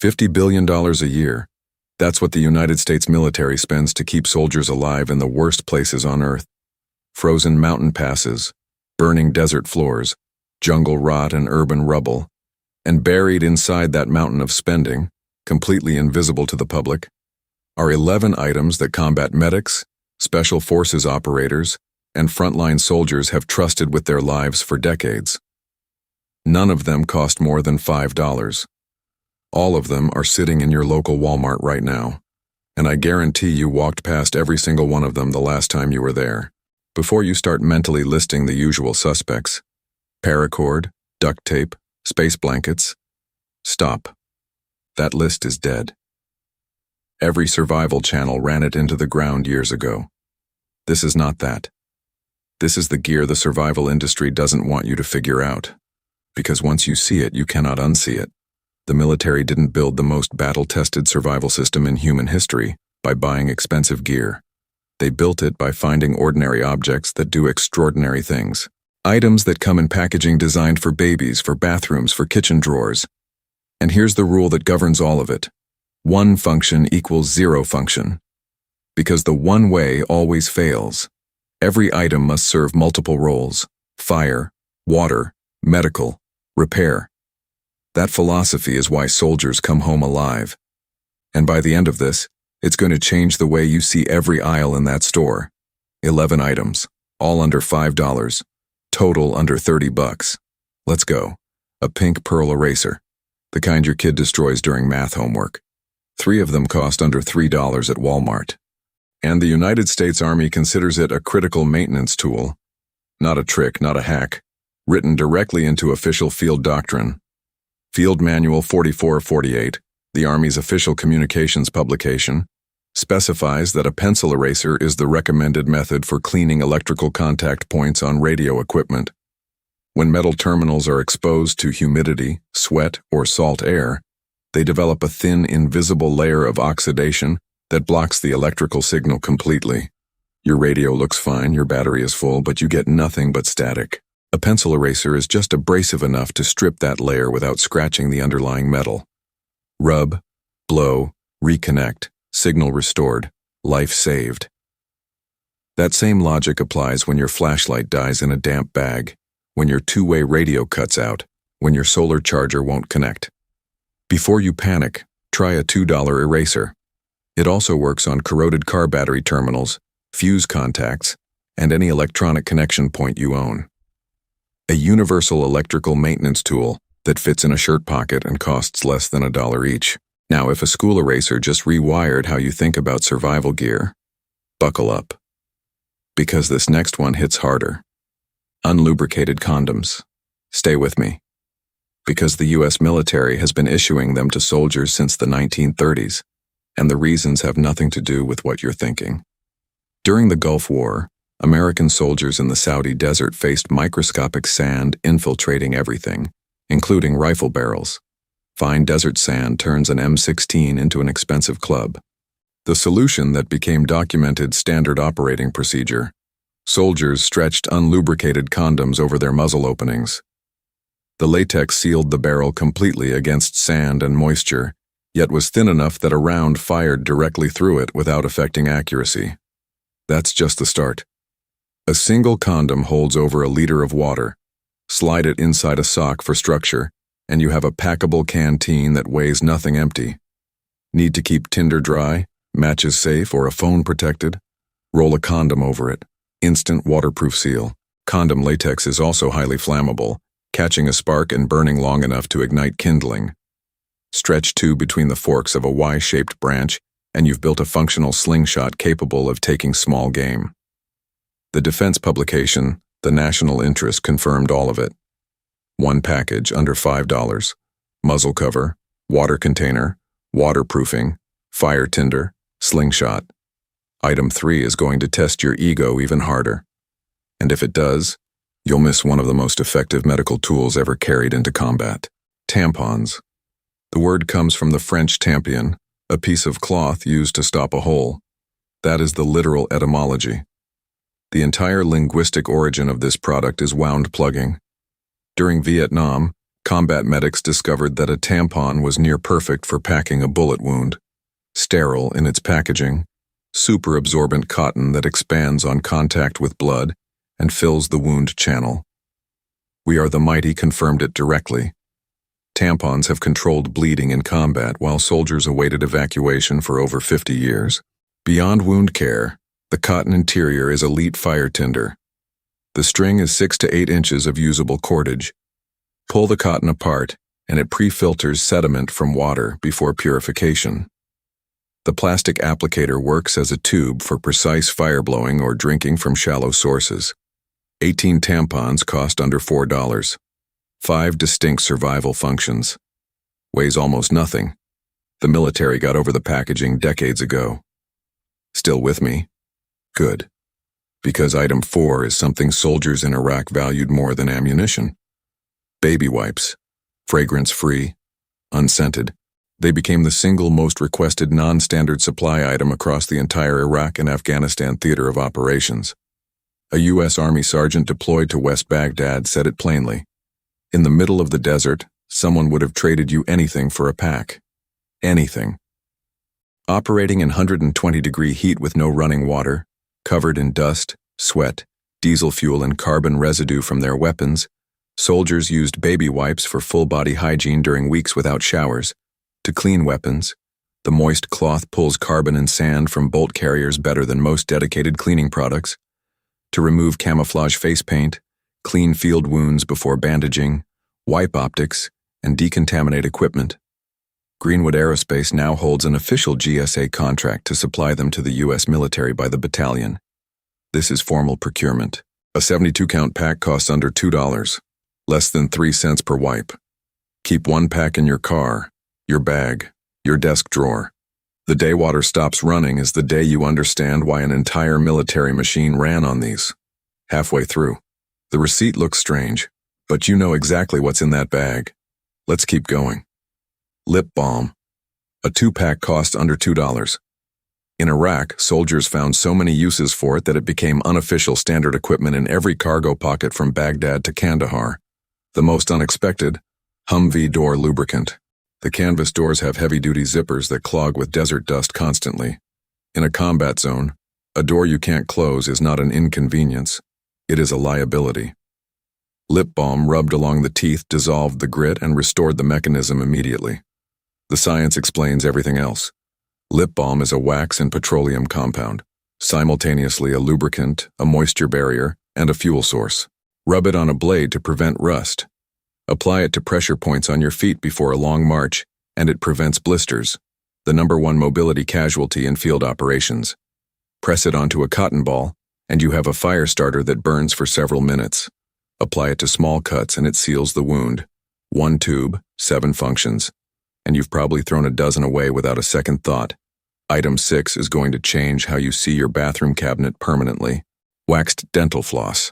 $50 billion a year. That's what the United States military spends to keep soldiers alive in the worst places on Earth. Frozen mountain passes, burning desert floors, jungle rot and urban rubble. And buried inside that mountain of spending, completely invisible to the public, are 11 items that combat medics, special forces operators, and frontline soldiers have trusted with their lives for decades. None of them cost more than $5. All of them are sitting in your local Walmart right now, and I guarantee you walked past every single one of them the last time you were there. Before you start mentally listing the usual suspects, paracord, duct tape, space blankets, stop. That list is dead. Every survival channel ran it into the ground years ago. This is not that. This is the gear the survival industry doesn't want you to figure out. Because once you see it, you cannot unsee it. The military didn't build the most battle-tested survival system in human history by buying expensive gear. They built it by finding ordinary objects that do extraordinary things. Items that come in packaging designed for babies, for bathrooms, for kitchen drawers. And here's the rule that governs all of it. One function equals zero function. Because the one way always fails. Every item must serve multiple roles: fire, water, medical, repair. That philosophy is why soldiers come home alive. And by the end of this, it's going to change the way you see every aisle in that store. 11 items, all under $5, total under $30. Let's go. A pink pearl eraser, the kind your kid destroys during math homework. 3 of them cost under $3 at Walmart. And the United States Army considers it a critical maintenance tool. Not a trick, not a hack. Written directly into official field doctrine. Field Manual 4448, the Army's official communications publication, specifies that a pencil eraser is the recommended method for cleaning electrical contact points on radio equipment. When metal terminals are exposed to humidity, sweat, or salt air, they develop a thin, invisible layer of oxidation that blocks the electrical signal completely. Your radio looks fine, your battery is full, but you get nothing but static. A pencil eraser is just abrasive enough to strip that layer without scratching the underlying metal. Rub, blow, reconnect, signal restored, life saved. That same logic applies when your flashlight dies in a damp bag, when your two-way radio cuts out, when your solar charger won't connect. Before you panic, try a $2 eraser. It also works on corroded car battery terminals, fuse contacts, and any electronic connection point you own. A universal electrical maintenance tool that fits in a shirt pocket and costs less than $1 each. Now, if a school eraser just rewired how you think about survival gear, buckle up. Because this next one hits harder. Unlubricated condoms. Stay with me. Because the U.S. military has been issuing them to soldiers since the 1930s, and the reasons have nothing to do with what you're thinking. During the Gulf War, American soldiers in the Saudi desert faced microscopic sand infiltrating everything, including rifle barrels. Fine desert sand turns an M16 into an expensive club. The solution that became documented standard operating procedure. Soldiers stretched unlubricated condoms over their muzzle openings. The latex sealed the barrel completely against sand and moisture, yet was thin enough that a round fired directly through it without affecting accuracy. That's just the start. A single condom holds over a liter of water. Slide it inside a sock for structure, and you have a packable canteen that weighs nothing empty. Need to keep tinder dry, matches safe, or a phone protected? Roll a condom over it. Instant waterproof seal. Condom latex is also highly flammable, catching a spark and burning long enough to ignite kindling. Stretch 2 between the forks of a Y-shaped branch, and you've built a functional slingshot capable of taking small game. The defense publication, The National Interest, confirmed all of it. One package under $5. Muzzle cover, water container, waterproofing, fire tinder, slingshot. Item 3 is going to test your ego even harder. And if it does, you'll miss one of the most effective medical tools ever carried into combat. Tampons. The word comes from the French tampion, a piece of cloth used to stop a hole. That is the literal etymology. The entire linguistic origin of this product is wound plugging. During Vietnam, Combat medics discovered that a tampon was near perfect for packing a bullet wound, sterile in its packaging, super absorbent cotton that expands on contact with blood and fills the wound channel. We Are the Mighty confirmed it directly. Tampons have controlled bleeding in combat while soldiers awaited evacuation for over 50 years. Beyond wound care, the cotton interior is elite fire tinder. The string is 6 to 8 inches of usable cordage. Pull the cotton apart, and it pre-filters sediment from water before purification. The plastic applicator works as a tube for precise fire blowing or drinking from shallow sources. 18 tampons cost under $4. 5 distinct survival functions. Weighs almost nothing. The military got over the packaging decades ago. Still with me? Good. Because item 4 is something soldiers in Iraq valued more than ammunition. Baby wipes. Fragrance-free. Unscented. They became the single most requested non-standard supply item across the entire Iraq and Afghanistan theater of operations. A U.S. Army sergeant deployed to West Baghdad said it plainly. In the middle of the desert, someone would have traded you anything for a pack. Anything. Operating in 120-degree heat with no running water, covered in dust, sweat, diesel fuel and carbon residue from their weapons, soldiers used baby wipes for full-body hygiene during weeks without showers. To clean weapons, the moist cloth pulls carbon and sand from bolt carriers better than most dedicated cleaning products. To remove camouflage face paint, clean field wounds before bandaging, wipe optics, and decontaminate equipment. Greenwood Aerospace now holds an official GSA contract to supply them to the U.S. military by the battalion. This is formal procurement. A 72-count pack costs under $2, less than 3 cents per wipe. Keep one pack in your car, your bag, your desk drawer. The day water stops running is the day you understand why an entire military machine ran on these. Halfway through, the receipt looks strange, but you know exactly what's in that bag. Let's keep going. Lip balm. A 2-pack costs under $2. In Iraq, soldiers found so many uses for it that it became unofficial standard equipment in every cargo pocket from Baghdad to Kandahar. The most unexpected, Humvee door lubricant. The canvas doors have heavy-duty zippers that clog with desert dust constantly. In a combat zone, a door you can't close is not an inconvenience. It is a liability. Lip balm rubbed along the teeth dissolved the grit and restored the mechanism immediately. The science explains everything else. Lip balm is a wax and petroleum compound, simultaneously a lubricant, a moisture barrier, and a fuel source. Rub it on a blade to prevent rust. Apply it to pressure points on your feet before a long march, and it prevents blisters, the #1 mobility casualty in field operations. Press it onto a cotton ball, and you have a fire starter that burns for several minutes. Apply it to small cuts and it seals the wound. 1 tube, 7 functions. And you've probably thrown a dozen away without a second thought. Item 6 is going to change how you see your bathroom cabinet permanently. Waxed dental floss.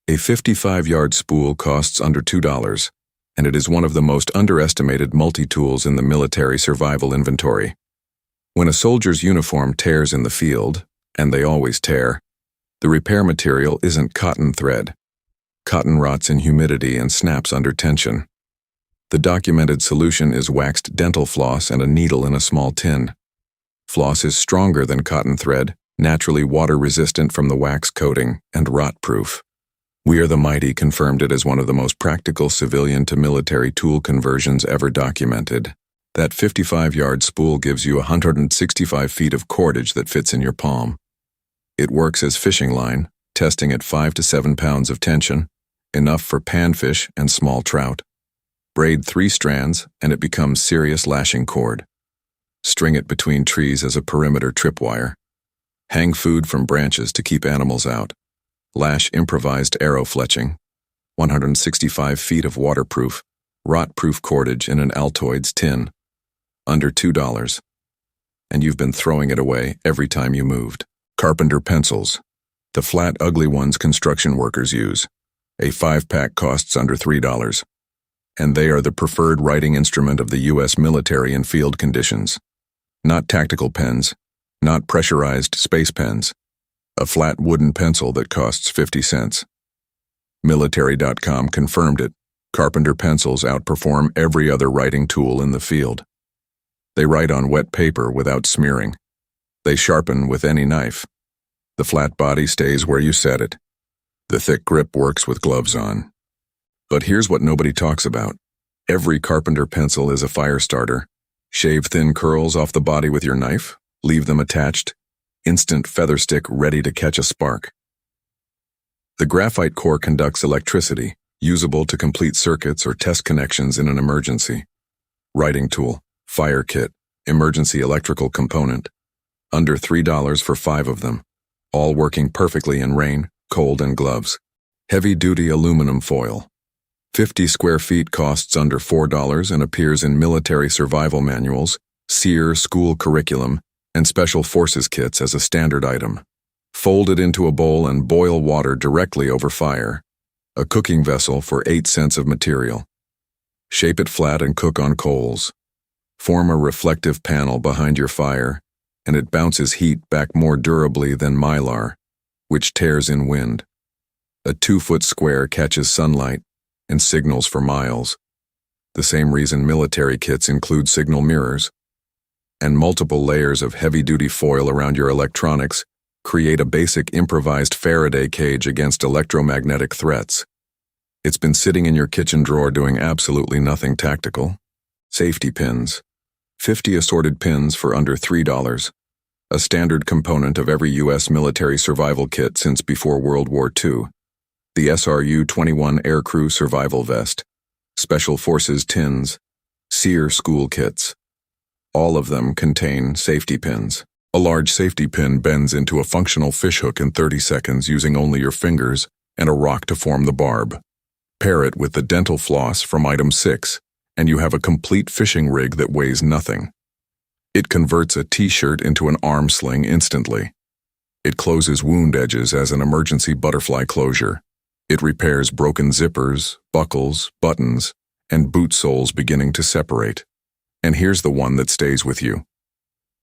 A 55-yard spool costs under $2, and it is one of the most underestimated multi-tools in the military survival inventory. When a soldier's uniform tears in the field, and they always tear, the repair material isn't cotton thread. Cotton rots in humidity and snaps under tension. The documented solution is waxed dental floss and a needle in a small tin. Floss is stronger than cotton thread, naturally water-resistant from the wax coating, and rot-proof. We Are the Mighty confirmed it as one of the most practical civilian-to-military tool conversions ever documented. That 55-yard spool gives you 165 feet of cordage that fits in your palm. It works as fishing line, testing at 5 to 7 pounds of tension, enough for panfish and small trout. Braid 3 strands, and it becomes serious lashing cord. String it between trees as a perimeter tripwire. Hang food from branches to keep animals out. Lash improvised arrow fletching. 165 feet of waterproof, rot-proof cordage in an Altoids tin. Under $2. And you've been throwing it away every time you moved. Carpenter pencils. The flat, ugly ones construction workers use. A 5-pack costs under $3. And they are the preferred writing instrument of the U.S. military in field conditions. Not tactical pens, not pressurized space pens. A flat wooden pencil that costs 50 cents. Military.com confirmed it. Carpenter pencils outperform every other writing tool in the field. They write on wet paper without smearing. They sharpen with any knife. The flat body stays where you set it. The thick grip works with gloves on. But here's what nobody talks about. Every Carpenter pencil is a fire starter. Shave thin curls off the body with your knife, leave them attached. Instant feather stick ready to catch a spark. The graphite core conducts electricity, usable to complete circuits or test connections in an emergency. Writing tool, fire kit, emergency electrical component. Under $3 for 5 of them, all working perfectly in rain, cold, and gloves. Heavy-duty aluminum foil. 50 square feet costs under $4 and appears in military survival manuals, SEER school curriculum, and special forces kits as a standard item. Fold it into a bowl and boil water directly over fire. A cooking vessel for 8 cents of material. Shape it flat and cook on coals. Form a reflective panel behind your fire, and it bounces heat back more durably than mylar, which tears in wind. A 2-foot square catches sunlight and signals for miles. The same reason military kits include signal mirrors. And multiple layers of heavy-duty foil around your electronics create a basic improvised Faraday cage against electromagnetic threats. It's been sitting in your kitchen drawer doing absolutely nothing tactical. Safety pins. 50 assorted pins for under $3. A standard component of every U.S. military survival kit since before World War II. The SRU-21 Aircrew Survival Vest. Special Forces tins. SEER school kits. All of them contain safety pins. A large safety pin bends into a functional fishhook in 30 seconds using only your fingers and a rock to form the barb. Pair it with the dental floss from item 6, and you have a complete fishing rig that weighs nothing. It converts a t-shirt into an arm sling instantly. It closes wound edges as an emergency butterfly closure. It repairs broken zippers, buckles, buttons, and boot soles beginning to separate. And here's the one that stays with you.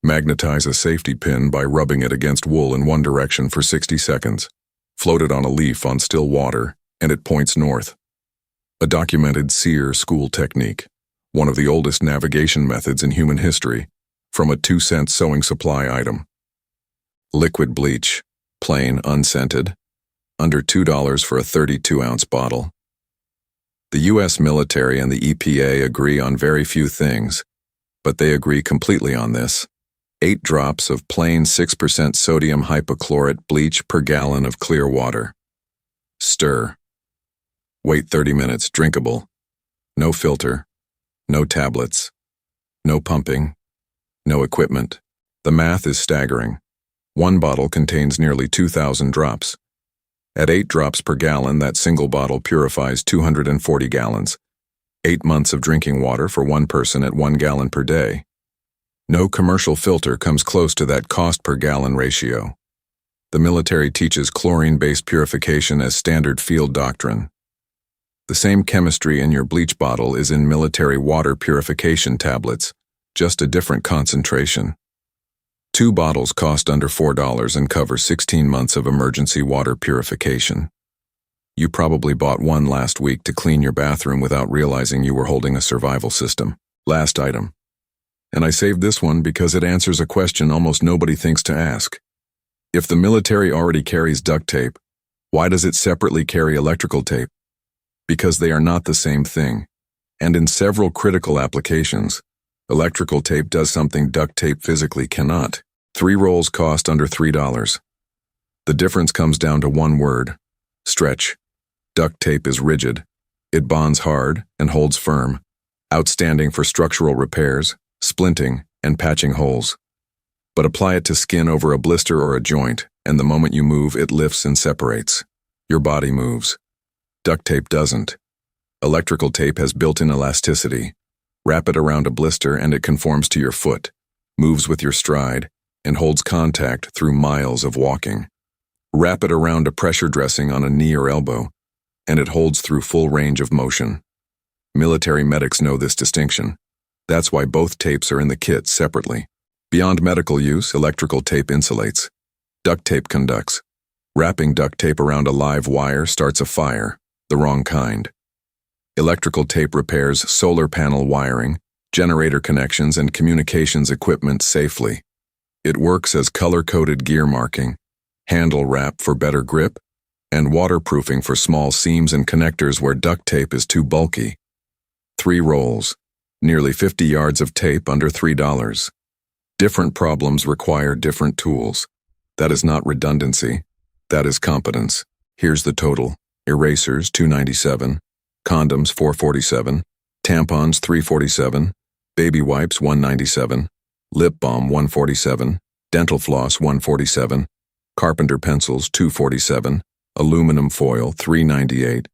Magnetize a safety pin by rubbing it against wool in one direction for 60 seconds. Float it on a leaf on still water, and it points north. A documented SEER school technique, one of the oldest navigation methods in human history, from a 2-cent sewing supply item. Liquid bleach, plain, unscented, under $2 for a 32-ounce bottle. The U.S. military and the EPA agree on very few things, but they agree completely on this. 8 drops of plain 6% sodium hypochlorite bleach per gallon of clear water. Stir. Wait 30 minutes, drinkable. No filter. No tablets. No pumping. No equipment. The math is staggering. One bottle contains nearly 2,000 drops. At 8 drops per gallon, that single bottle purifies 240 gallons. 8 months of drinking water for one person at 1 gallon per day. No commercial filter comes close to that cost per gallon ratio. The military teaches chlorine-based purification as standard field doctrine. The same chemistry in your bleach bottle is in military water purification tablets, just a different concentration. 2 bottles cost under $4 and cover 16 months of emergency water purification. You probably bought one last week to clean your bathroom without realizing you were holding a survival system. Last item. And I saved this one because it answers a question almost nobody thinks to ask. If the military already carries duct tape, why does it separately carry electrical tape? Because they are not the same thing. And in several critical applications, electrical tape does something duct tape physically cannot. 3 rolls cost under $3. The difference comes down to one word: stretch. Duct tape is rigid. It bonds hard and holds firm, outstanding for structural repairs, splinting, and patching holes. But apply it to skin over a blister or a joint, and the moment you move, it lifts and separates. Your body moves. Duct tape doesn't. Electrical tape has built-in elasticity. Wrap it around a blister and it conforms to your foot, moves with your stride, and holds contact through miles of walking. Wrap it around a pressure dressing on a knee or elbow, and it holds through full range of motion. Military medics know this distinction. That's why both tapes are in the kit separately. Beyond medical use, electrical tape insulates. Duct tape conducts. Wrapping duct tape around a live wire starts a fire, the wrong kind. electrical tape repairs solar panel wiring, generator connections, and communications equipment safely. It works as color-coded gear marking, handle wrap for better grip, and waterproofing for small seams and connectors where duct tape is too bulky. 3 rolls, nearly 50 yards of tape under $3. Different problems require different tools. That is not redundancy. That is competence. Here's the total. Erasers, $297. Condoms, $447. Tampons, $347. Baby wipes, $197. Lip balm, $147. Dental floss, $147. Carpenter pencils, $247. Aluminum foil, $398.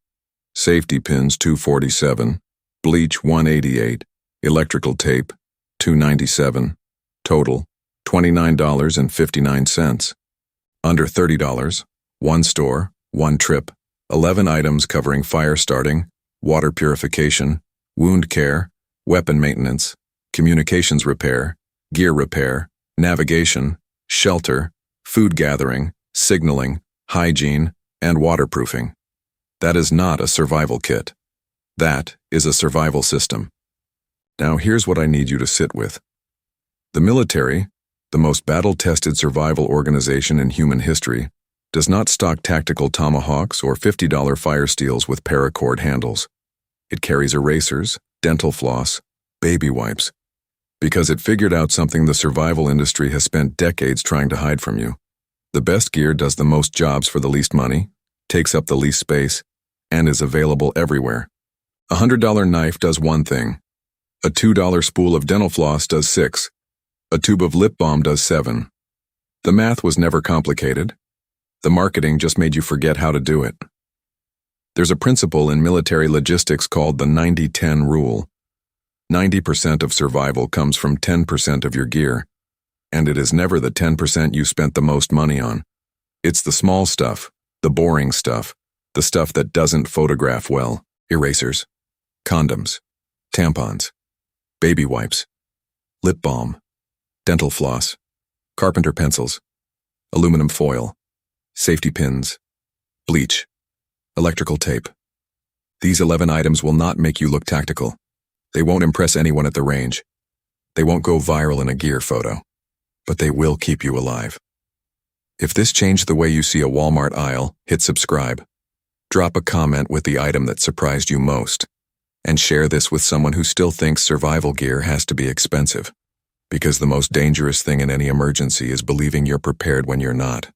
Safety pins, $247. Bleach, $188. Electrical tape, $297. Total, $29.59. Under $30. One store, one trip. 11 items covering fire starting, water purification, wound care, weapon maintenance, communications repair, gear repair, navigation, shelter, food gathering, signaling, hygiene, and waterproofing. That is not a survival kit. That is a survival system. Now here's what I need you to sit with. The military, the most battle-tested survival organization in human history, does not stock tactical tomahawks or $50 fire steels with paracord handles. It carries erasers, dental floss, baby wipes, because it figured out something the survival industry has spent decades trying to hide from you. The best gear does the most jobs for the least money, takes up the least space, and is available everywhere. A $100 knife does one thing. A $2 spool of dental floss does 6. A tube of lip balm does 7. The math was never complicated. The marketing just made you forget how to do it. There's a principle in military logistics called the 90-10 rule. 90% of survival comes from 10% of your gear, and it is never the 10% you spent the most money on. It's the small stuff, the boring stuff, the stuff that doesn't photograph well. Erasers, condoms, tampons, baby wipes, lip balm, dental floss, Carpenter pencils, aluminum foil, safety pins, bleach, electrical tape. These 11 items will not make you look tactical. They won't impress anyone at the range. They won't go viral in a gear photo, but they will keep you alive. If this changed the way you see a Walmart aisle, hit subscribe. Drop a comment with the item that surprised you most, and share this with someone who still thinks survival gear has to be expensive, because the most dangerous thing in any emergency is believing you're prepared when you're not.